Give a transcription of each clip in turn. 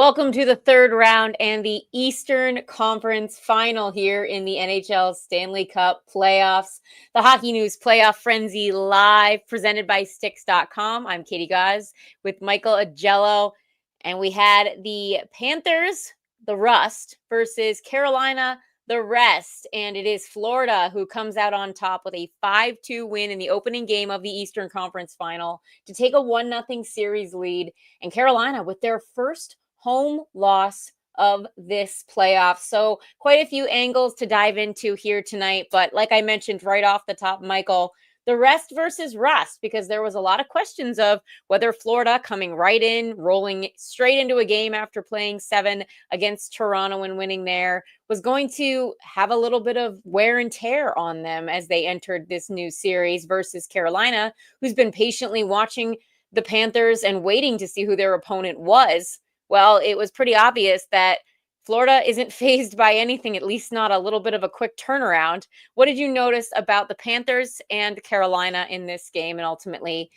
Welcome to the third round and the Eastern Conference final here in the NHL Stanley Cup Playoffs. The Hockey News Playoff Frenzy live presented by Sticks.com. I'm Katie Gause with Michael Agello, and we had the Panthers, the Rust, versus Carolina, the Rest, and it is Florida who comes out on top with a 5-2 win in the opening game of the Eastern Conference final to take a 1-0 series lead, and Carolina with their first home loss of this playoff. So quite a few angles to dive into here tonight. But like I mentioned right off the top, Michael, the Rest versus Rust, because there was a lot of questions of whether Florida coming right in, rolling straight into a game after playing 7 against Toronto and winning there, was going to have a little bit of wear and tear on them as they entered this new series versus Carolina, who's been patiently watching the Panthers and waiting to see who their opponent was. Well, it was pretty obvious that Florida isn't fazed by anything, at least not a little bit of a quick turnaround. What did you notice about the Panthers and Carolina in this game? And ultimately,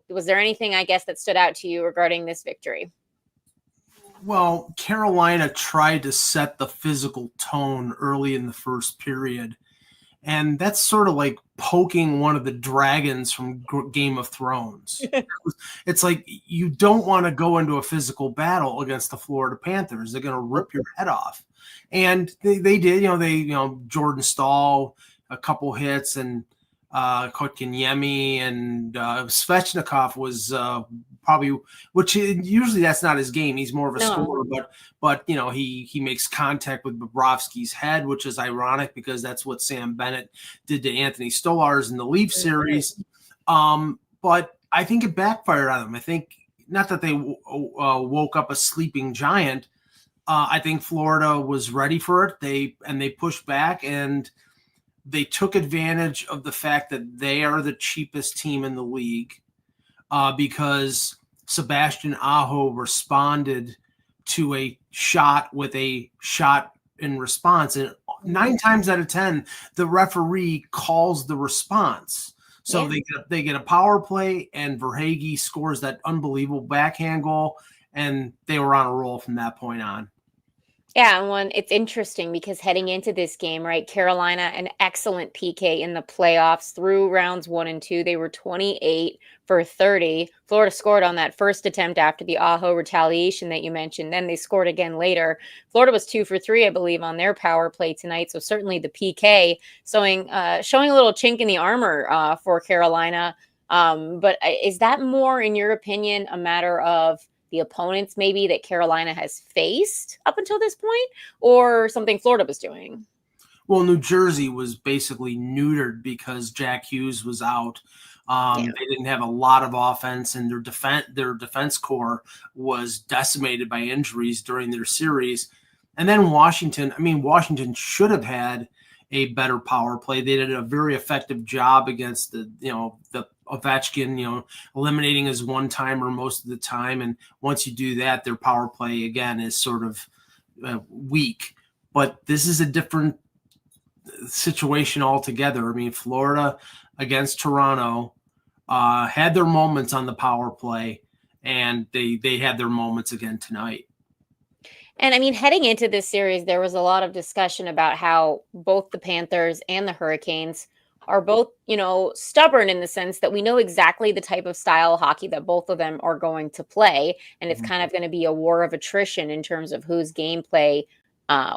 was there anything, I guess, that stood out to you regarding this victory? Well, Carolina tried to set the physical tone early in the first period. And that's sort of like poking one of the dragons from Game of Thrones. It's like you don't want to go into a physical battle against the Florida Panthers. They're going to rip your head off. And they did, Jordan Staal, a couple hits, and Kotkaniemi and Svechnikov was probably, which usually that's not his game. He's more of a scorer, but he makes contact with Bobrovsky's head, which is ironic because that's what Sam Bennett did to Anthony Stolarz in the Leaf series. But I think it backfired on them. I think not that they woke up a sleeping giant. I think Florida was ready for it. They pushed back and they took advantage of the fact that they are the cheapest team in the league because Sebastian Aho responded to a shot with a shot in response. And 9 times out of 10, the referee calls the response. So they get a power play, and Verhaeghe scores that unbelievable backhand goal, and they were on a roll from that point on. Yeah, and it's interesting because heading into this game, right, Carolina, an excellent PK in the playoffs through rounds 1 and 2. They were 28 for 30. Florida scored on that first attempt after the Aho retaliation that you mentioned. Then they scored again later. Florida was 2 for 3, I believe, on their power play tonight. So certainly the PK showing a little chink in the armor for Carolina. But is that more, in your opinion, a matter of the opponents maybe that Carolina has faced up until this point, or something Florida was doing? Well, New Jersey was basically neutered because Jack Hughes was out. They didn't have a lot of offense, and their defense core was decimated by injuries during their series. And then Washington should have had a better power play. They did a very effective job against the Ovechkin, eliminating his one-timer most of the time. And once you do that, their power play, again, is sort of weak. But this is a different situation altogether. I mean, Florida against Toronto had their moments on the power play, and they had their moments again tonight. And I mean, heading into this series, there was a lot of discussion about how both the Panthers and the Hurricanes are both, stubborn in the sense that we know exactly the type of style of hockey that both of them are going to play. And it's kind of going to be a war of attrition in terms of whose gameplay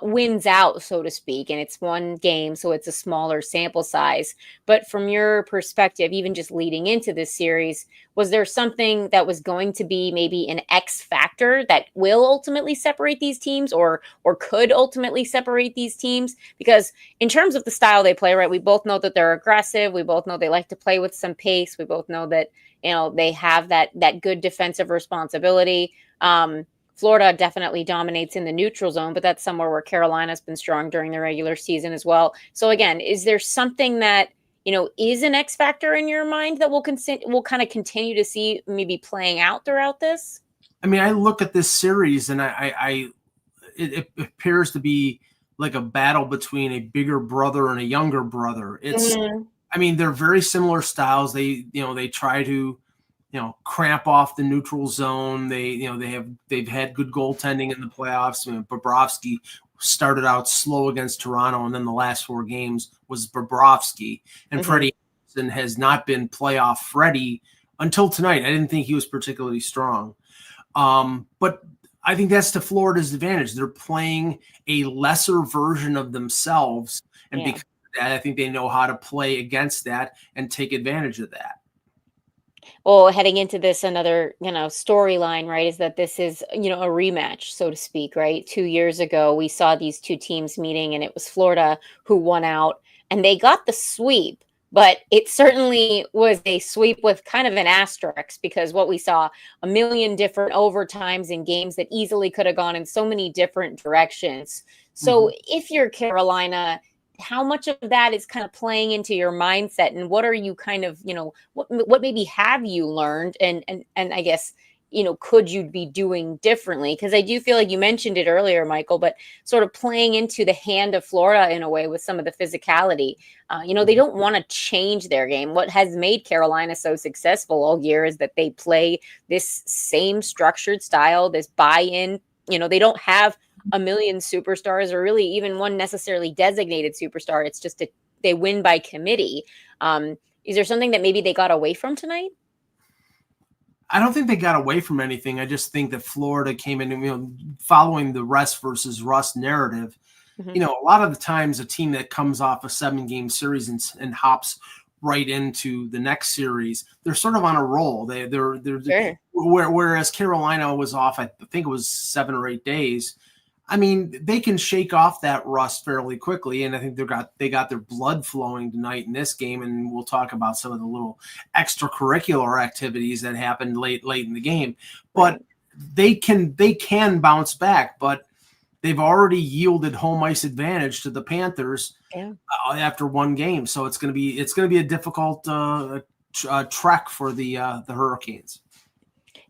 wins out, so to speak. And it's one game, so it's a smaller sample size. But from your perspective, even just leading into this series, was there something that was going to be maybe an X factor that will ultimately separate these teams, or could ultimately separate these teams? Because in terms of the style they play, right, we both know that they're aggressive. We both know they like to play with some pace. We both know that, they have that good defensive responsibility. Florida definitely dominates in the neutral zone, but that's somewhere where Carolina's been strong during the regular season as well. So again, is there something that, is an X factor in your mind that we'll kind of continue to see maybe playing out throughout this? I mean, I look at this series and it appears to be like a battle between a bigger brother and a younger brother. I mean, they're very similar styles. They try to cramp off the neutral zone. They've had good goaltending in the playoffs. Bobrovsky started out slow against Toronto, and then the last 4 games was Bobrovsky. And Freddie Andersen has not been playoff Freddie until tonight. I didn't think he was particularly strong. But I think that's to Florida's advantage. They're playing a lesser version of themselves, and because of that, I think they know how to play against that and take advantage of that. Well, heading into this, another, storyline, right, is that this is, a rematch, so to speak, right? 2 years ago, we saw these two teams meeting, and it was Florida who won out, and they got the sweep, but it certainly was a sweep with kind of an asterisk, because what we saw, a million different overtimes in games that easily could have gone in so many different directions. So if you're Carolina, how much of that is kind of playing into your mindset, and what are you kind of, what maybe have you learned, and I guess, could you be doing differently? Because I do feel like you mentioned it earlier, Michael, but sort of playing into the hand of Florida in a way with some of the physicality. They don't want to change their game. What has made Carolina so successful all year is that they play this same structured style, this buy-in. They don't have a million superstars, or really even one necessarily designated superstar. It's just they win by committee. Is there something that maybe they got away from tonight? I don't think they got away from anything. I just think that Florida came in, following the rest versus rust narrative. A lot of the times a team that comes off a 7-game series and hops right into the next series, they're sort of on a roll. They're sure. Whereas Carolina was off, I think it was 7 or 8 days. I mean, they can shake off that rust fairly quickly, and I think they got their blood flowing tonight in this game, and we'll talk about some of the little extracurricular activities that happened late in the game. But they can bounce back, but they've already yielded home ice advantage to the Panthers after 1 game, so it's going to be a difficult trek for the Hurricanes.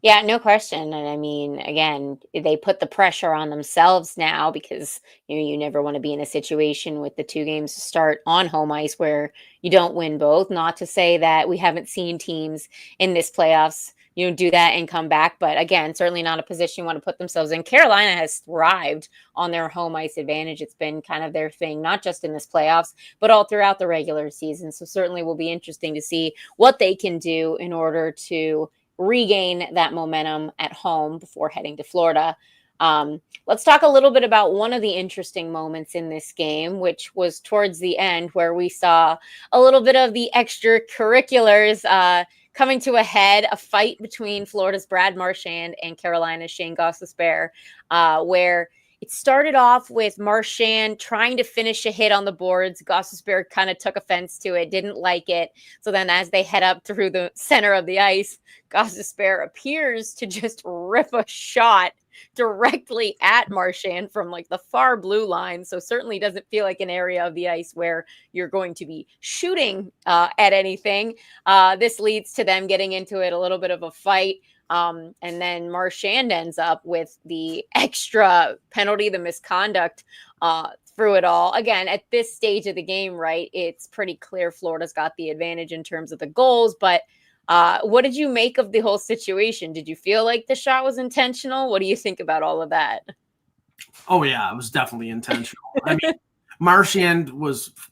Yeah, no question. And I mean, again, they put the pressure on themselves now, because you never want to be in a situation with the 2 games to start on home ice where you don't win both. Not to say that we haven't seen teams in this playoffs, do that and come back. But again, certainly not a position you want to put themselves in. Carolina has thrived on their home ice advantage. It's been kind of their thing, not just in this playoffs, but all throughout the regular season. So certainly will be interesting to see what they can do in order to regain that momentum at home before heading to Florida. Let's talk a little bit about one of the interesting moments in this game, which was towards the end, where we saw a little bit of the extracurriculars coming to a head, a fight between Florida's Brad Marchand and Carolina's Shane Gostisbehere, where it started off with Marchand trying to finish a hit on the boards. Gostisbehere kind of took offense to it, didn't like it. So then as they head up through the center of the ice, Gostisbehere appears to just rip a shot directly at Marchand from like the far blue line. So certainly doesn't feel like an area of the ice where you're going to be shooting at anything. This leads to them getting into it, a little bit of a fight. And then Marchand ends up with the extra penalty, the misconduct through it all. Again, at this stage of the game, right, it's pretty clear Florida's got the advantage in terms of the goals. But what did you make of the whole situation? Did you feel like the shot was intentional? What do you think about all of that? Oh, yeah, it was definitely intentional. I mean, Marchand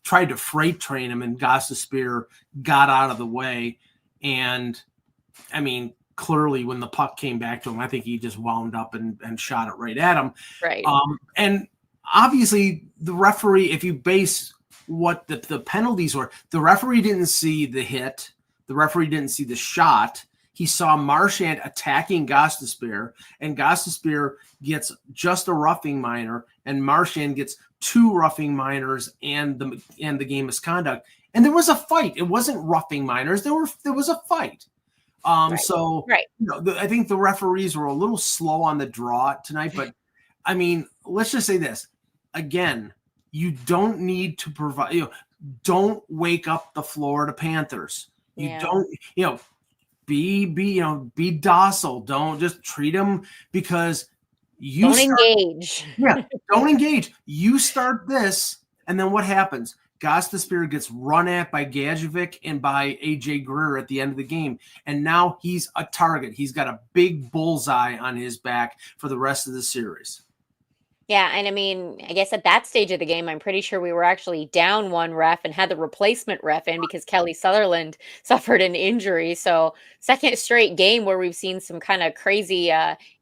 tried to freight train him, and Gostisbehere got out of the way. And, I mean, clearly when the puck came back to him, I think he just wound up and shot it right at him. Right. And obviously the referee, if you base what the penalties were, the referee didn't see the hit. The referee didn't see the shot. He saw Marchand attacking Gostisbehere, and Gostisbehere gets just a roughing minor, and Marchand gets 2 roughing minors and the game misconduct. And there was a fight. It wasn't roughing minors. There was a fight. Right. So right. I think the referees were a little slow on the draw tonight, but I mean, let's just say this again: you don't need to provide. Don't wake up the Florida Panthers. You don't. Be docile. Don't just treat them because you don't engage. Yeah, don't engage. You start this, and then what happens? Gostisbehere gets run at by Gadjevic and by AJ Greer at the end of the game. And now he's a target. He's got a big bullseye on his back for the rest of the series. Yeah, and I mean, I guess at that stage of the game, I'm pretty sure we were actually down one ref and had the replacement ref in because Kelly Sutherland suffered an injury. So, second straight game where we've seen some kind of crazy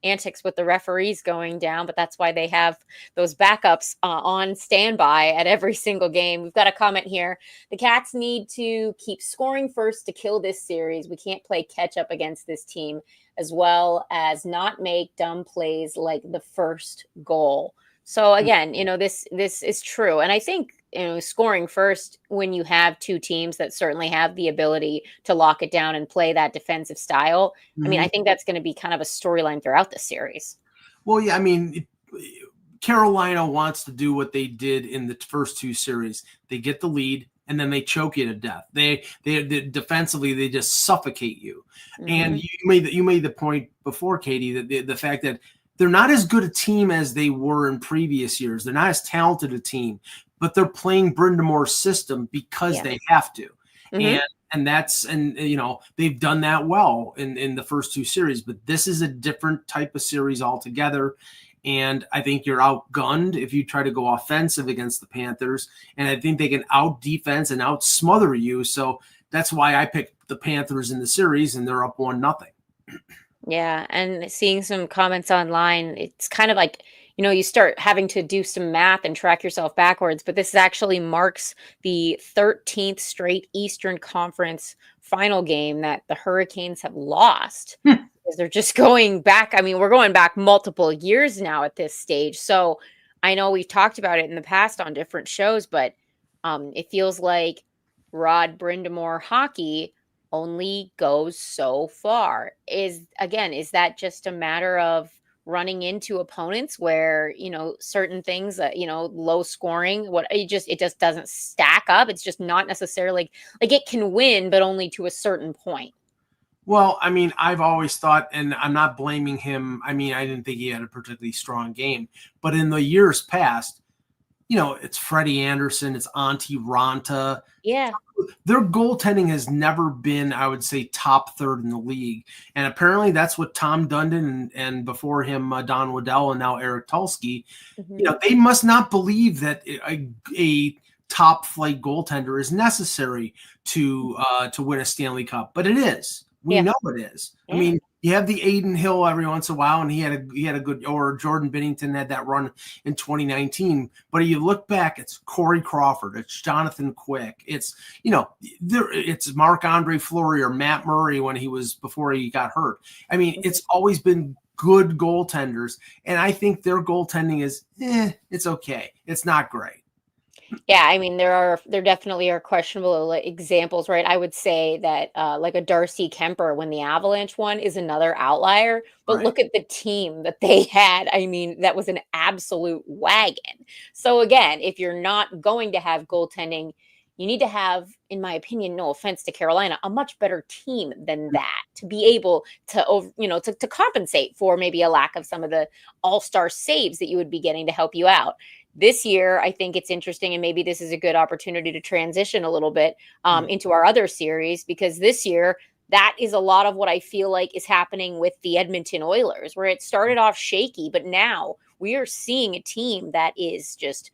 antics with the referees going down, but that's why they have those backups on standby at every single game. We've got a comment here. The Cats need to keep scoring first to kill this series. We can't play catch up against this team, as well as not make dumb plays like the first goal. So again, this is true. And I think, scoring first when you have two teams that certainly have the ability to lock it down and play that defensive style. I mean, I think that's going to be kind of a storyline throughout the series. Well, yeah, I mean, Carolina wants to do what they did in the first two series. They get the lead, and then they choke you to death. They defensively, they just suffocate you. Mm-hmm. And you made the point before, Katie, that the fact that they're not as good a team as they were in previous years. They're not as talented a team, but they're playing Brenda Moore's system because they have to. Mm-hmm. And they've done that well in the first two series, but this is a different type of series altogether. And I think you're outgunned if you try to go offensive against the Panthers. And I think they can out defense and out smother you. So that's why I picked the Panthers in the series, and they're up 1-0. Yeah. And seeing some comments online, it's kind of like, you start having to do some math and track yourself backwards. But this actually marks the 13th straight Eastern Conference final game that the Hurricanes have lost. They're just going back. I mean, we're going back multiple years now at this stage. So I know we've talked about it in the past on different shows, but it feels like Rod Brind'Amour hockey only goes so far. Is that just a matter of running into opponents where, certain things that, low scoring, it just doesn't stack up? It's just not necessarily like it can win, but only to a certain point. Well, I mean, I've always thought, and I'm not blaming him. I mean, I didn't think he had a particularly strong game, but in the years past, it's Freddie Anderson, it's Antti Ranta. Yeah. Their goaltending has never been, I would say, top third in the league. And apparently that's what Tom Dundon and before him, Don Waddell, and now Eric Tulsky, they must not believe that a top flight goaltender is necessary to win a Stanley Cup, but it is. We know it is. Yeah. I mean, you have the Aiden Hill every once in a while, and he had a good, or Jordan Binnington had that run in 2019. But you look back, it's Corey Crawford, it's Jonathan Quick, it's it's Marc-Andre Fleury or Matt Murray before he got hurt. I mean, it's always been good goaltenders, and I think their goaltending is it's okay. It's not great. Yeah, I mean, there definitely are questionable examples, right? I would say that like a Darcy Kemper when the Avalanche won is another outlier, but look at the team that they had. I mean, that was an absolute wagon. So again, if you're not going to have goaltending, you need to have, in my opinion, no offense to Carolina, a much better team than that to be able to, to compensate for maybe a lack of some of the all-star saves that you would be getting to help you out. This year, I think it's interesting, and maybe this is a good opportunity to transition a little bit into our other series, because this year, that is a lot of what I feel like is happening with the Edmonton Oilers, where it started off shaky, but now we are seeing a team that is just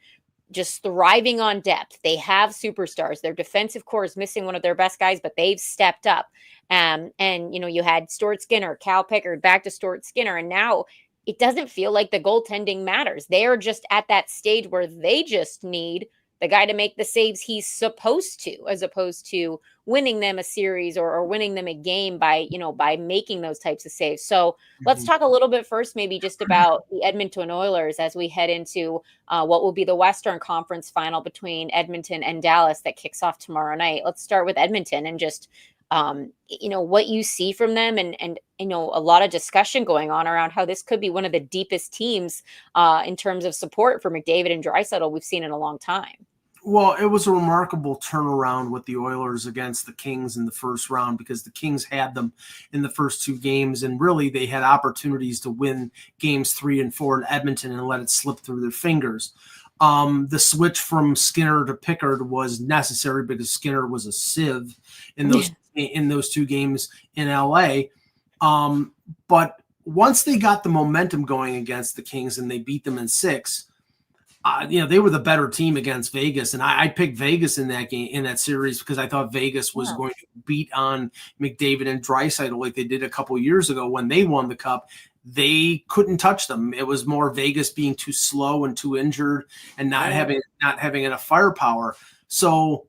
thriving on depth. They have superstars. Their defensive core is missing one of their best guys, but they've stepped up. And you had Stuart Skinner, Cal Pickard, back to Stuart Skinner, and now it doesn't feel like the goaltending matters. They are just at that stage where they just need the guy to make the saves he's supposed to, as opposed to winning them a series or winning them a game by making those types of saves. So let's talk a little bit first, maybe just about the Edmonton Oilers as we head into what will be the Western Conference final between Edmonton and Dallas that kicks off tomorrow night. Let's start with Edmonton and just what you see from them, and a lot of discussion going on around how this could be one of the deepest teams in terms of support for McDavid and Draisaitl we've seen in a long time. Well, it was a remarkable turnaround with the Oilers against the Kings in the first round, because the Kings had them in the first two games, and really they had opportunities to win games 3 and 4 in Edmonton and let it slip through their fingers. The switch from Skinner to Pickard was necessary because Skinner was a sieve in those two games in LA. But once they got the momentum going against the Kings and they beat them in 6, they were the better team against Vegas, and I picked Vegas in that game, in that series, because I thought Vegas was going to beat on McDavid and Draisaitl like they did a couple years ago when they won the Cup. They couldn't touch them. It was more Vegas being too slow and too injured and not having enough firepower. So,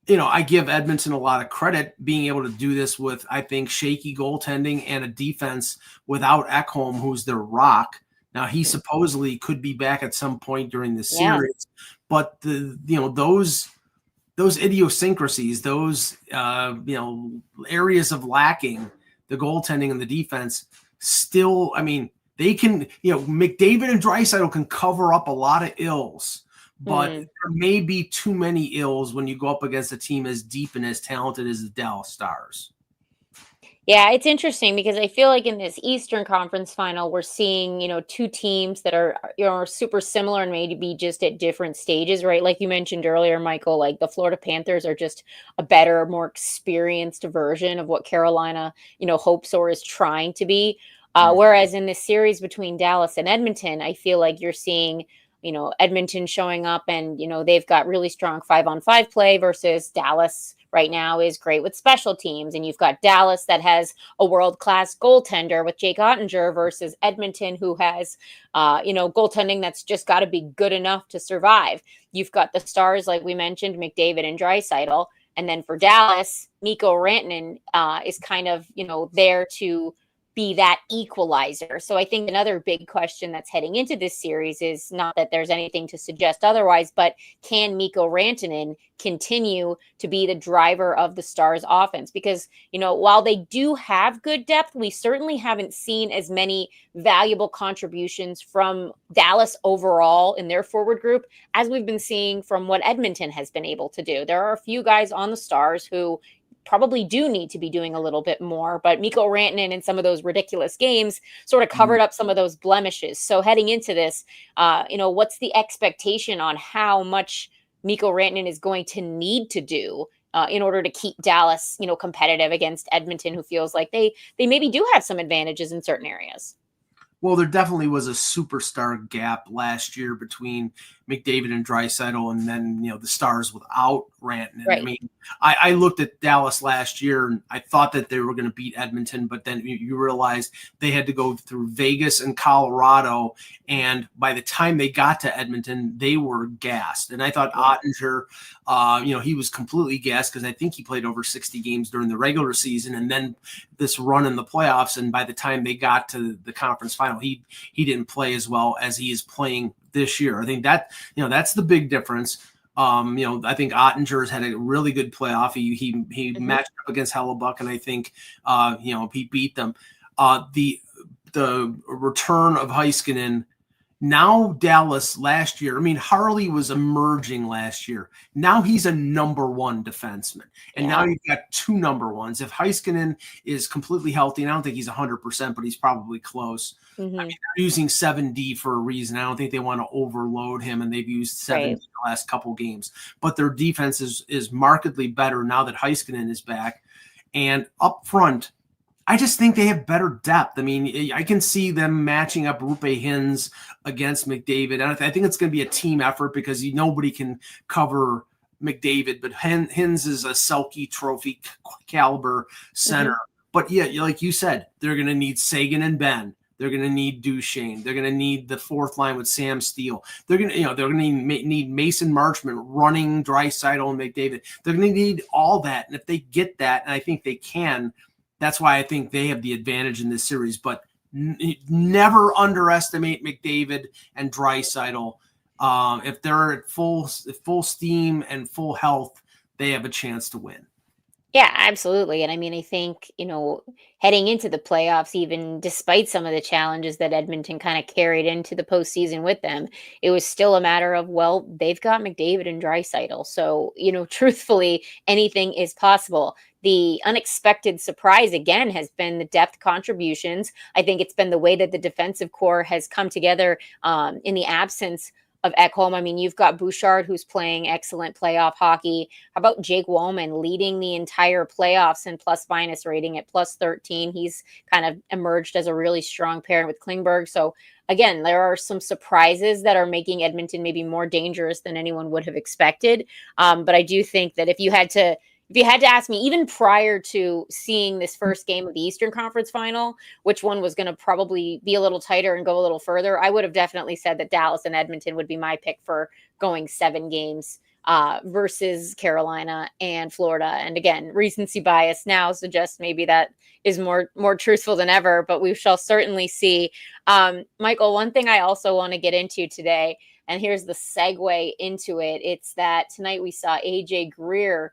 I give Edmonton a lot of credit being able to do this with, I think, shaky goaltending and a defense without Ekholm, who's their rock. Now, he supposedly could be back at some point during the series, but those idiosyncrasies, those areas of lacking, the goaltending and the defense, still, they can, McDavid and Draisaitl can cover up a lot of ills, but there may be too many ills when you go up against a team as deep and as talented as the Dallas Stars. Yeah, it's interesting because I feel like in this Eastern Conference final, we're seeing, two teams that are, super similar and maybe just at different stages, right? Like you mentioned earlier, Michael, like the Florida Panthers are just a better, more experienced version of what Carolina, hopes or is trying to be. Whereas in this series between Dallas and Edmonton, I feel like you're seeing, Edmonton showing up and, they've got really strong 5-on-5 play versus Dallas right now is great with special teams. And you've got Dallas that has a world-class goaltender with Jake Ottinger versus Edmonton, who has, goaltending that's just got to be good enough to survive. You've got the stars, like we mentioned, McDavid and Draisaitl. And then for Dallas, Mikko Rantanen is kind of, there to be that equalizer. So I think another big question that's heading into this series is not that there's anything to suggest otherwise, but can Mikko Rantanen continue to be the driver of the Stars offense? Because, while they do have good depth, we certainly haven't seen as many valuable contributions from Dallas overall in their forward group as we've been seeing from what Edmonton has been able to do. There are a few guys on the Stars who probably do need to be doing a little bit more, but Mikko Rantanen in some of those ridiculous games sort of covered up some of those blemishes. So heading into this, what's the expectation on how much Mikko Rantanen is going to need to do in order to keep Dallas, competitive against Edmonton, who feels like they maybe do have some advantages in certain areas? Well, there definitely was a superstar gap last year between McDavid and Draisaitl, and then the Stars without Rantanen. Right. I looked at Dallas last year and I thought that they were going to beat Edmonton, but then you realize they had to go through Vegas and Colorado, and by the time they got to Edmonton, they were gassed. And I thought Ottinger, he was completely gassed because I think he played over 60 games during the regular season, and then this run in the playoffs. And by the time they got to the conference final, he didn't play as well as he is playing this year. I think that, that's the big difference. I think Ottinger's had a really good playoff. He matched up against Hellebuck, and I think, he beat them. The return of Heiskanen. Now Dallas last year, Harley was emerging last year. Now he's a number one defenseman. And now you've got two number ones. If Heiskanen is completely healthy, and I don't think he's 100%, but he's probably close. They're using 7D for a reason. I don't think they want to overload him, and they've used 7D the last couple games. But their defense is markedly better now that Heiskanen is back. And up front, I just think they have better depth. I can see them matching up Rupe Hintz against McDavid. And I think it's going to be a team effort because nobody can cover McDavid, but Hintz is a Selke Trophy caliber center. But like you said, they're going to need Sagan and Ben. They're going to need Duchesne. They're going to need the fourth line with Sam Steele. They're going to need Mason Marchment running Draisaitl and McDavid. They're going to need all that. And if they get that, and I think they can, that's why I think they have the advantage in this series. But never underestimate McDavid and Draisaitl. If they're at full steam and full health, they have a chance to win. Yeah, absolutely. And I think, heading into the playoffs, even despite some of the challenges that Edmonton kind of carried into the postseason with them, it was still a matter of, well, they've got McDavid and Draisaitl. So, truthfully, anything is possible. The unexpected surprise, again, has been the depth contributions. I think it's been the way that the defensive core has come together in the absence Ekholm. I mean, you've got Bouchard, who's playing excellent playoff hockey. How about Jake Woolman leading the entire playoffs in plus minus rating at plus 13? He's kind of emerged as a really strong pairing with Klingberg. So again, there are some surprises that are making Edmonton maybe more dangerous than anyone would have expected. But I do think that if you had to ask me, even prior to seeing this first game of the Eastern Conference Final, which one was going to probably be a little tighter and go a little further, I would have definitely said that Dallas and Edmonton would be my pick for going 7 games versus Carolina and Florida. And again, recency bias now suggests maybe that is more truthful than ever, but we shall certainly see. Michael, one thing I also want to get into today, and here's the segue into it, it's that tonight we saw AJ Greer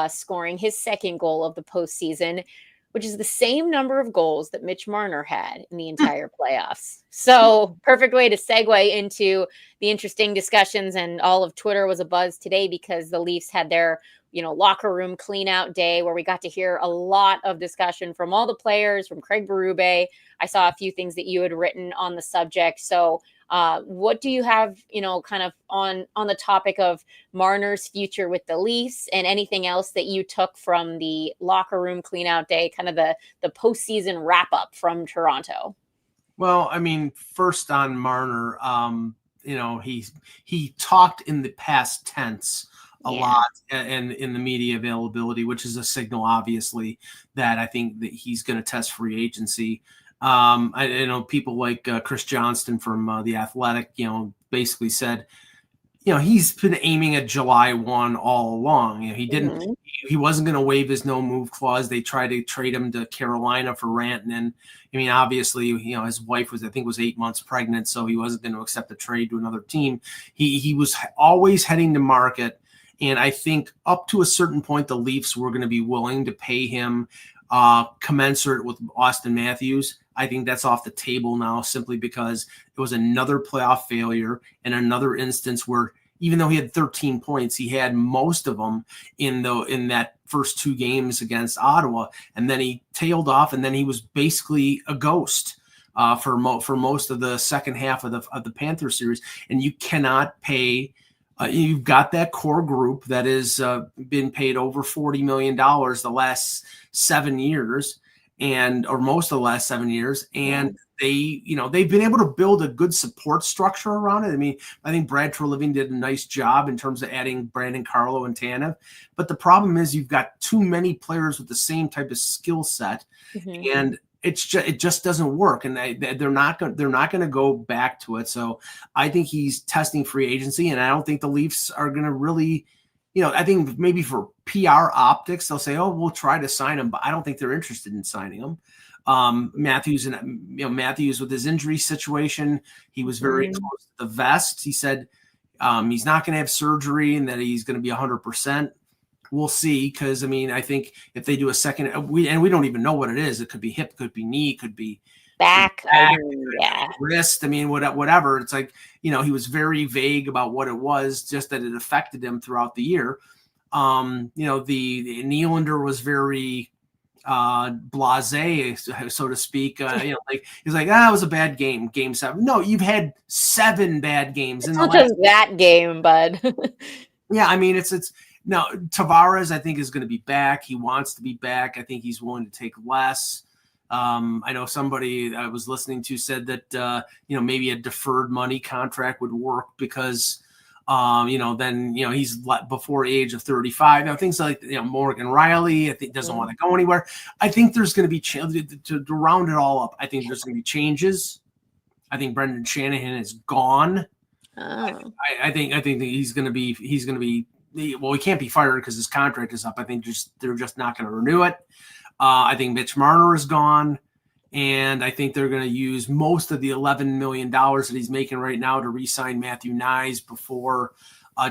scoring his second goal of the postseason, which is the same number of goals that Mitch Marner had in the entire playoffs. So perfect way to segue into the interesting discussions, and all of Twitter was abuzz today because the Leafs had their locker room clean out day where we got to hear a lot of discussion from all the players, from Craig Berube. I saw a few things that you had written on the subject. So what do you have, kind of on the topic of Marner's future with the Leafs, and anything else that you took from the locker room cleanout day, kind of the postseason wrap up from Toronto? Well, I mean, first on Marner, he talked in the past tense a lot and in the media availability, which is a signal, obviously, that I think that he's going to test free agency. I know people like Chris Johnston from The Athletic, basically said, he's been aiming at July 1 all along. He wasn't going to waive his no move clause. They tried to trade him to Carolina for Rantanen. I mean, obviously, his wife was 8 months pregnant, so he wasn't going to accept a trade to another team. He was always heading to market. And I think up to a certain point, the Leafs were going to be willing to pay him commensurate with Austin Matthews. I think that's off the table now, simply because it was another playoff failure and another instance where, even though he had 13 points, he had most of them in that first 2 games against Ottawa, and then he tailed off, and then he was basically a ghost for most of the second half of the Panthers series. And you cannot pay. You've got that core group that has been paid over $40 million the last 7 years, or most of the last 7 years, and they've been able to build a good support structure around it. I mean, I think Brad Treliving did a nice job in terms of adding Brandon Carlo and Tanev, but the problem is you've got too many players with the same type of skill set, and it just doesn't work, and they're not going to go back to it. So I think he's testing free agency, and I don't think the Leafs are going to really, I think maybe for PR optics they'll say, "Oh, we'll try to sign him," but I don't think they're interested in signing him. Matthews with his injury situation, he was very close to the vest. He said he's not going to have surgery and that he's going to be 100%. We'll see, because I think if they do a second, we don't even know what it is. It could be hip, could be knee, could be back, wrist. Whatever. It's like, he was very vague about what it was, just that it affected him throughout the year. The Nylander was very blasé, so to speak. He's like, it was a bad game, game 7. No, you've had 7 bad games. It's not just that game, bud. Yeah, I mean, it's. Now, Tavares, I think, is going to be back. He wants to be back. I think he's willing to take less. I know somebody I was listening to said that, maybe a deferred money contract would work because, then, he's before age of 35. Things like, Morgan Riley, I think, doesn't want to go anywhere. I think there's going to be, to round it all up, I think there's going to be changes. I think Brendan Shanahan is gone. Oh. I think that he's going to be, well, he can't be fired because his contract is up. I think they're just not going to renew it. I think Mitch Marner is gone, and I think they're going to use most of the $11 million that he's making right now to re-sign Matthew Nyes before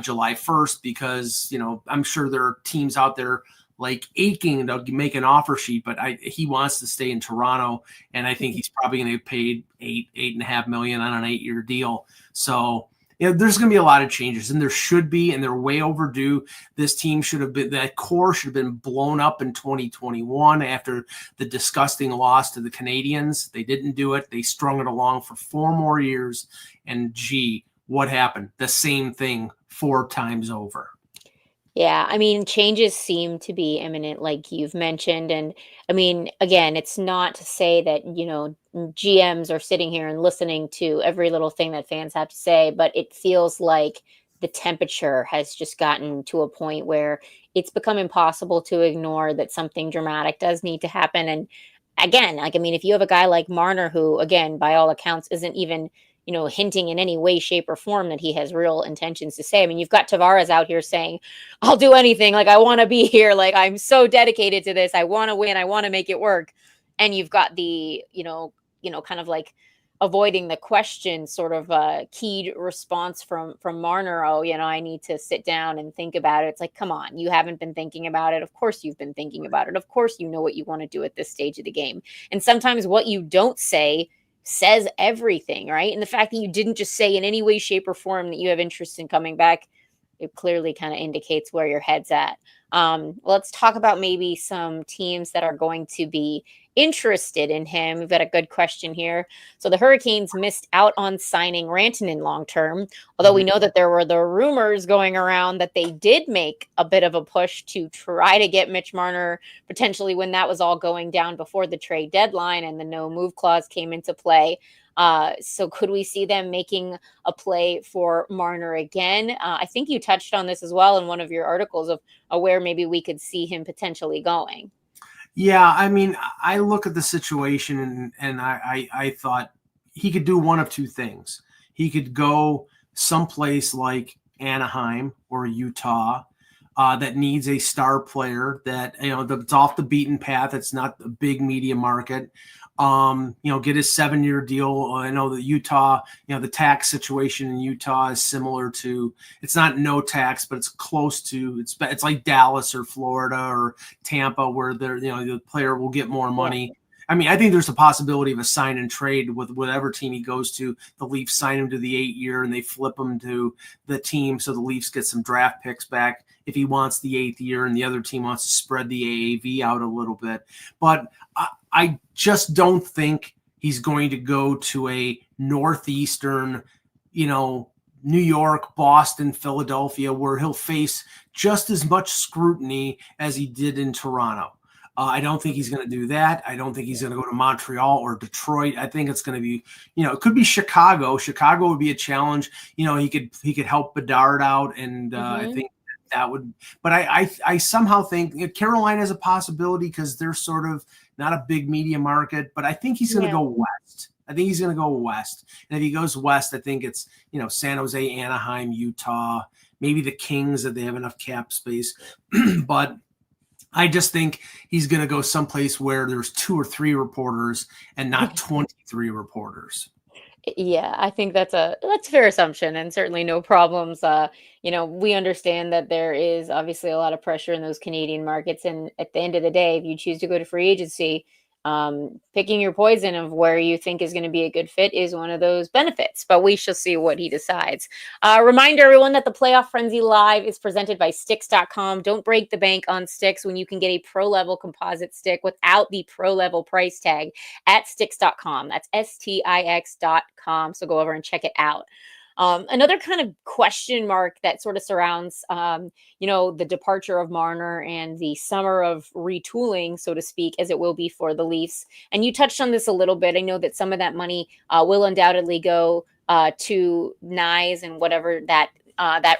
July 1st, because I'm sure there are teams out there like aching to make an offer sheet, but he wants to stay in Toronto, and I think he's probably going to get paid $8.5 million on an 8-year deal. So. There's going to be a lot of changes, and there should be, and they're way overdue. This team that core should have been blown up in 2021 after the disgusting loss to the Canadiens. They didn't do it. They strung it along for 4 more years, and what happened? The same thing 4 times over. Yeah, I mean, changes seem to be imminent, like you've mentioned. And I mean, again, it's not to say that, GMs are sitting here and listening to every little thing that fans have to say, but it feels like the temperature has just gotten to a point where it's become impossible to ignore that something dramatic does need to happen. And again, like, I mean, if you have a guy like Marner, who, again, by all accounts, isn't even hinting in any way, shape, or form that he has real intentions to say. I mean, you've got Tavares out here saying, I'll do anything. Like, I want to be here. Like, I'm so dedicated to this. I want to win. I want to make it work. And you've got the, kind of like avoiding the question sort of keyed response from Marner. Oh, I need to sit down and think about it. It's like, come on, you haven't been thinking about it. Of course you've been thinking about it. Of course you know what you want to do at this stage of the game. And sometimes what you don't say says everything, right? And the fact that you didn't just say in any way, shape, or form that you have interest in coming back, it clearly kind of indicates where your head's at. Let's talk about maybe some teams that are going to be interested in him. We've got a good question here. So the Hurricanes missed out on signing Rantanen long term, although we know that there were the rumors going around that they did make a bit of a push to try to get Mitch Marner potentially when that was all going down before the trade deadline and the no move clause came into play. So could we see them making a play for Marner again? I think you touched on this as well in one of your articles of where maybe we could see him potentially going. Yeah, I mean, I look at the situation and I thought he could do one of two things. He could go someplace like Anaheim or Utah that needs a star player that's off the beaten path. It's not a big media market. Get his 7-year deal. I know that Utah, the tax situation in Utah is similar to, it's not no tax, but it's close to, it's like Dallas or Florida or Tampa where the player will get more money. Yeah. I mean, I think there's a possibility of a sign and trade with whatever team he goes to. The Leafs sign him to the 8-year and they flip him to the team. So the Leafs get some draft picks back if he wants the 8th year and the other team wants to spread the AAV out a little bit. But I just don't think he's going to go to a northeastern, New York, Boston, Philadelphia, where he'll face just as much scrutiny as he did in Toronto. I don't think he's going to do that. I don't think he's going to go to Montreal or Detroit. I think it's going to be, it could be Chicago. Chicago would be a challenge. He could help Bedard out, and I think that would. But I somehow think Carolina is a possibility because they're sort of not a big media market. But I think he's going to go west. I think he's going to go west. And if he goes west, I think it's San Jose, Anaheim, Utah, maybe the Kings if they have enough cap space. But I just think he's going to go someplace where there's 2 or 3 reporters and not 23 reporters. Yeah, I think that's a fair assumption, and certainly no problems. We understand that there is obviously a lot of pressure in those Canadian markets, and at the end of the day, if you choose to go to free agency, picking your poison of where you think is going to be a good fit is one of those benefits, but we shall see what he decides. Reminder everyone that the Playoff Frenzy Live is presented by Sticks.com. Don't break the bank on sticks when you can get a pro level composite stick without the pro level price tag at Sticks.com. That's Stix.com. So go over and check it out. Another kind of question mark that sort of surrounds, the departure of Marner and the summer of retooling, so to speak, as it will be for the Leafs. And you touched on this a little bit. I know that some of that money will undoubtedly go to Nyes and whatever that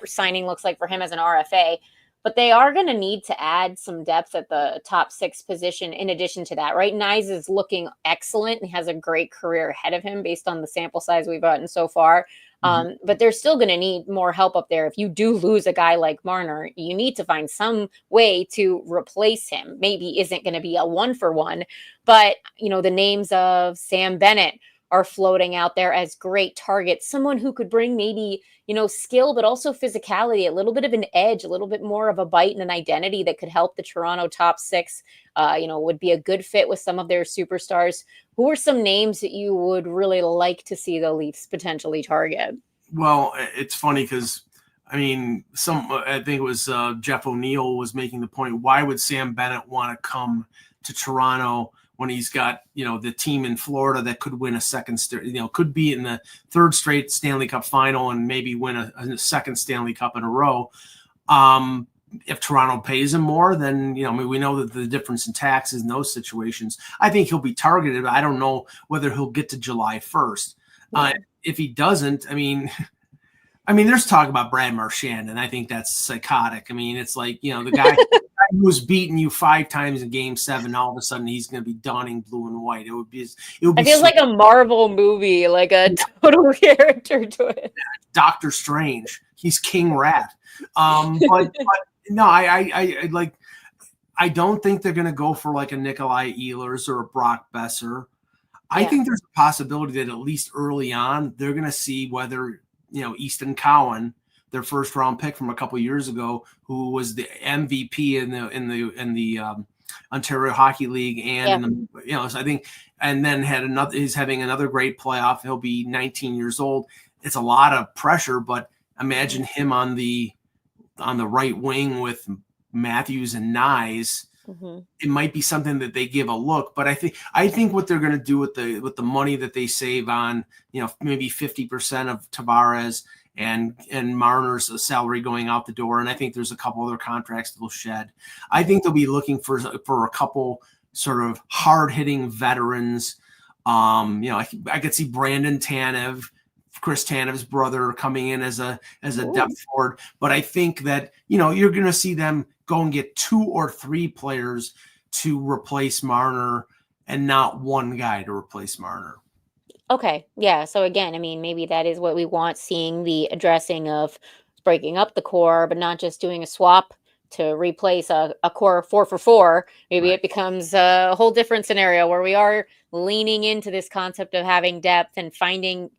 signing looks like for him as an RFA. But they are going to need to add some depth at the top 6 position in addition to that, right? Nyes is looking excellent and has a great career ahead of him based on the sample size we've gotten so far. But they're still going to need more help up there. If you do lose a guy like Marner, you need to find some way to replace him. Maybe isn't going to be a 1-for-1, but the names of Sam Bennett are floating out there as great targets. Someone who could bring maybe, skill, but also physicality, a little bit of an edge, a little bit more of a bite and an identity that could help the Toronto top 6, would be a good fit with some of their superstars. Who are some names that you would really like to see the Leafs potentially target? Well, it's funny because, I think it was Jeff O'Neill was making the point, why would Sam Bennett want to come to Toronto when he's got, the team in Florida that could win a second, could be in the third straight Stanley Cup final and maybe win a second Stanley Cup in a row. If Toronto pays him more, then, we know that the difference in taxes in those situations, I think he'll be targeted. I don't know whether he'll get to July 1st. Yeah. If he doesn't, there's talk about Brad Marchand, and I think that's psychotic. It's like, the guy who's beaten you 5 times in Game 7, all of a sudden he's going to be donning blue and white. It would be. It feels like a Marvel movie, like a total character twist. Doctor Strange. He's King Rat. But no, I don't think they're going to go for like a Nikolai Ehlers or a Brock Besser. I think there's a possibility that at least early on they're going to see whether, Easton Cowan, their first round pick from a couple of years ago, who was the MVP in the Ontario Hockey League and so I think, and then he's having another great playoff. He'll be 19 years old. It's a lot of pressure, but imagine him on the right wing with Matthews and Nyes. Mm-hmm. It might be something that they give a look, but I think what they're going to do with the money that they save on, maybe 50% of Tavares and Marner's salary going out the door, and I think there's a couple other contracts that will shed. I think they'll be looking for a couple sort of hard hitting veterans. I could see Brandon Tanev, Chris Tanev's brother, coming in as a depth forward, but I think that you're going to see them go and get 2 or 3 players to replace Marner and not one guy to replace Marner. Okay. Yeah. So again, maybe that is what we want, seeing the addressing of breaking up the core, but not just doing a swap to replace a core 4 for 4. Maybe It becomes a whole different scenario where we are leaning into this concept of having depth and finding,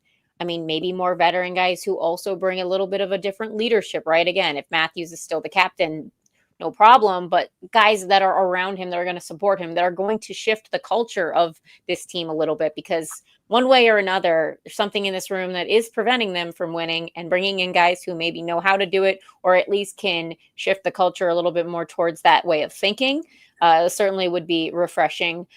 maybe more veteran guys who also bring a little bit of a different leadership, right? Again, if Matthews is still the captain, no problem, but guys that are around him that are going to support him, that are going to shift the culture of this team a little bit, because one way or another, there's something in this room that is preventing them from winning, and bringing in guys who maybe know how to do it, or at least can shift the culture a little bit more towards that way of thinking, certainly would be refreshing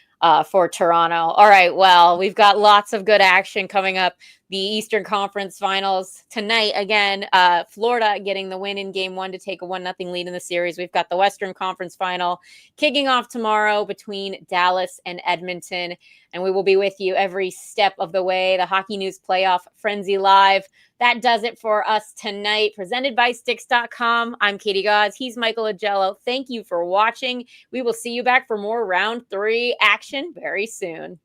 for Toronto. All right, well, we've got lots of good action coming up. The Eastern Conference Finals tonight. Again, Florida getting the win in Game 1 to take a 1-0 lead in the series. We've got the Western Conference Final kicking off tomorrow between Dallas and Edmonton. And we will be with you every step of the way. The Hockey News Playoff Frenzy Live. That does it for us tonight. Presented by Sticks.com. I'm Katie Gauze. He's Michael Agello. Thank you for watching. We will see you back for more round 3 action very soon.